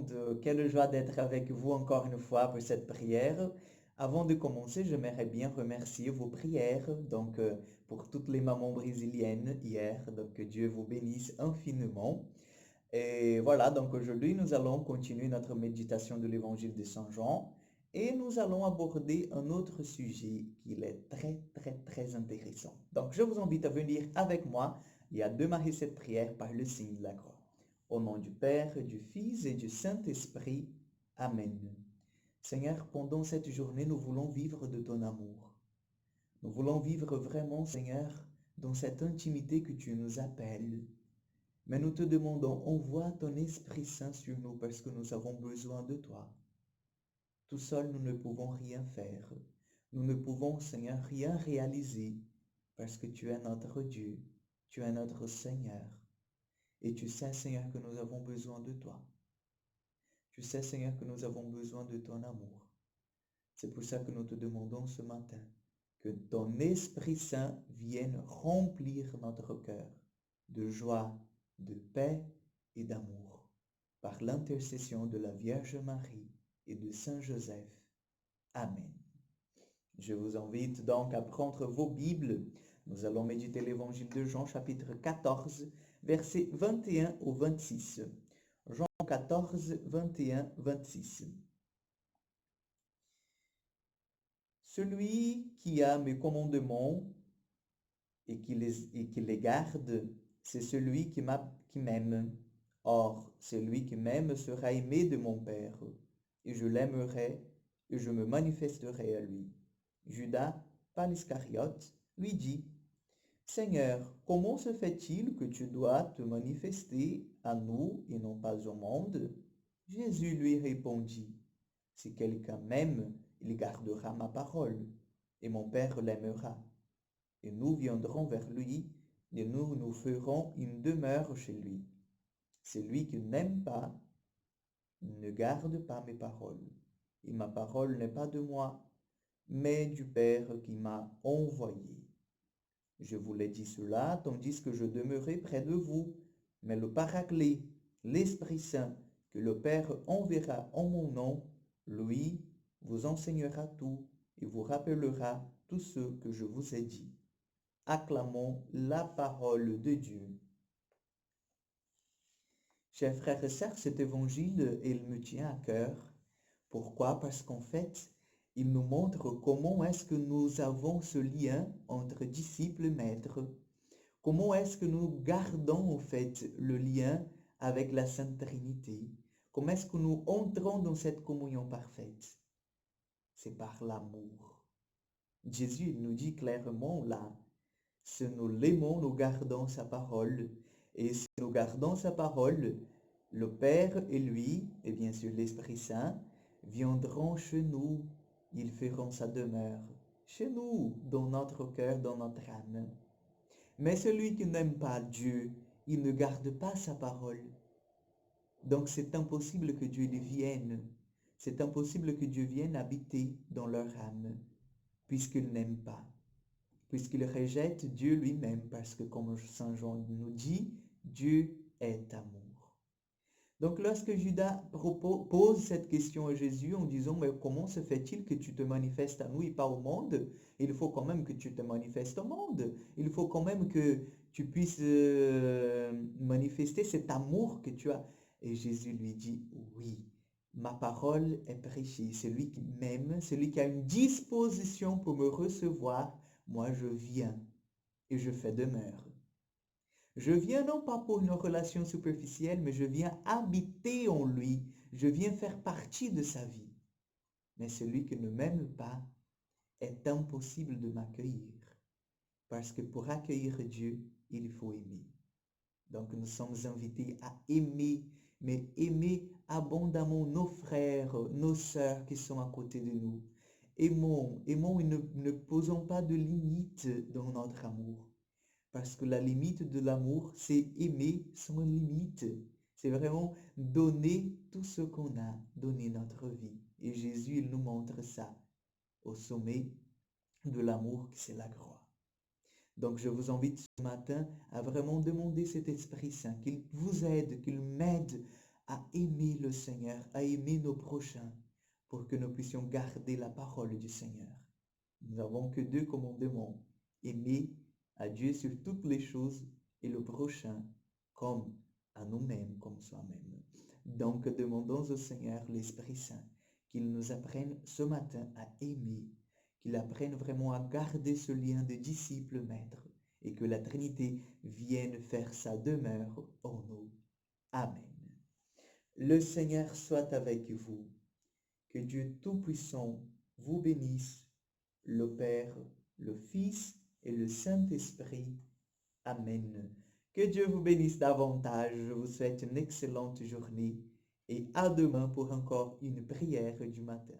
monde, quelle joie d'être avec vous encore une fois pour cette prière. Avant de commencer, j'aimerais bien remercier vos prières, pour toutes les mamans brésiliennes hier, donc que Dieu vous bénisse infiniment. Et voilà, donc aujourd'hui nous allons continuer notre méditation de l'évangile de Saint Jean et nous allons aborder un autre sujet qui est très intéressant. Donc je vous invite à venir avec moi et à démarrer cette prière par le signe de la croix. Au nom du Père, du Fils et du Saint-Esprit. Amen. Seigneur, pendant cette journée, nous voulons vivre de ton amour. Nous voulons vivre vraiment, Seigneur, dans cette intimité que tu nous appelles. Mais nous te demandons, envoie ton Esprit Saint sur nous parce que nous avons besoin de toi. Tout seul, nous ne pouvons rien faire. Nous ne pouvons, Seigneur, rien réaliser parce que tu es notre Dieu, tu es notre Seigneur. Et tu sais, Seigneur, que nous avons besoin de toi. Tu sais, Seigneur, que nous avons besoin de ton amour. C'est pour ça que nous te demandons ce matin que ton Esprit Saint vienne remplir notre cœur de joie, de paix et d'amour par l'intercession de la Vierge Marie et de Saint Joseph. Amen. Je vous invite donc à prendre vos Bibles. Nous allons méditer l'évangile de Jean, chapitre 14, versets 21 au 26. Jean 14, 21, 26. Celui qui a mes commandements et qui les garde, c'est celui qui m'aime. Or, celui qui m'aime sera aimé de mon Père, et je l'aimerai, et je me manifesterai à lui. Judas, pas l'Iscariote, lui dit, Seigneur, comment se fait-il que tu dois te manifester à nous et non pas au monde? Jésus lui répondit, si quelqu'un m'aime, il gardera ma parole, et mon Père l'aimera. Et nous viendrons vers lui, et nous ferons une demeure chez lui. Celui qui n'aime pas ne garde pas mes paroles, et ma parole n'est pas de moi, mais du Père qui m'a envoyé. Je vous l'ai dit cela, tandis que je demeurais près de vous, mais le Paraclet, l'Esprit Saint, que le Père enverra en mon nom, lui vous enseignera tout et vous rappellera tout ce que je vous ai dit. Acclamons la parole de Dieu. Chers frères et sœurs, cet évangile, il me tient à cœur. Pourquoi? Parce qu'en fait, il nous montre comment est-ce que nous avons ce lien entre disciples et maîtres. Comment est-ce que nous gardons en fait le lien avec la Sainte Trinité? Comment est-ce que nous entrons dans cette communion parfaite? C'est par l'amour. Jésus nous dit clairement là, si nous l'aimons, nous gardons sa parole. Et si nous gardons sa parole, le Père et lui, et bien sûr l'Esprit Saint, viendront chez nous. Ils feront sa demeure chez nous, dans notre cœur, dans notre âme. Mais celui qui n'aime pas Dieu, il ne garde pas sa parole. Donc c'est impossible que Dieu vienne. C'est impossible que Dieu vienne habiter dans leur âme, puisqu'ils n'aiment pas. Puisqu'ils rejettent Dieu lui-même, parce que comme Saint Jean nous dit, Dieu est amour. Donc lorsque Judas pose cette question à Jésus en disant, mais comment se fait-il que tu te manifestes à nous et pas au monde? Il faut quand même que tu te manifestes au monde. Il faut quand même que tu puisses manifester cet amour que tu as. Et Jésus lui dit, oui, ma parole est prêchée. Celui qui m'aime, celui qui a une disposition pour me recevoir, moi je viens et je fais demeure. Je viens non pas pour une relation superficielle, mais je viens habiter en lui. Je viens faire partie de sa vie. Mais celui qui ne m'aime pas, est impossible de m'accueillir. Parce que pour accueillir Dieu, il faut aimer. Donc nous sommes invités à aimer, mais aimer abondamment nos frères, nos sœurs qui sont à côté de nous. Aimons et ne posons pas de limites dans notre amour. Parce que la limite de l'amour, c'est aimer sans limite. C'est vraiment donner tout ce qu'on a, donner notre vie. Et Jésus, il nous montre ça au sommet de l'amour, c'est la croix. Donc je vous invite ce matin à vraiment demander cet Esprit Saint, qu'il vous aide, qu'il m'aide à aimer le Seigneur, à aimer nos prochains, pour que nous puissions garder la parole du Seigneur. Nous n'avons que deux commandements: aimer à Dieu sur toutes les choses et le prochain comme à nous-mêmes, comme soi-même. Donc demandons au Seigneur l'Esprit Saint qu'il nous apprenne ce matin à aimer, qu'il apprenne vraiment à garder ce lien de disciple-maître et que la Trinité vienne faire sa demeure en nous. Amen. Le Seigneur soit avec vous. Que Dieu Tout-Puissant vous bénisse, le Père, le Fils et le Saint-Esprit. Amen. Que Dieu vous bénisse davantage. Je vous souhaite une excellente journée et à demain pour encore une prière du matin.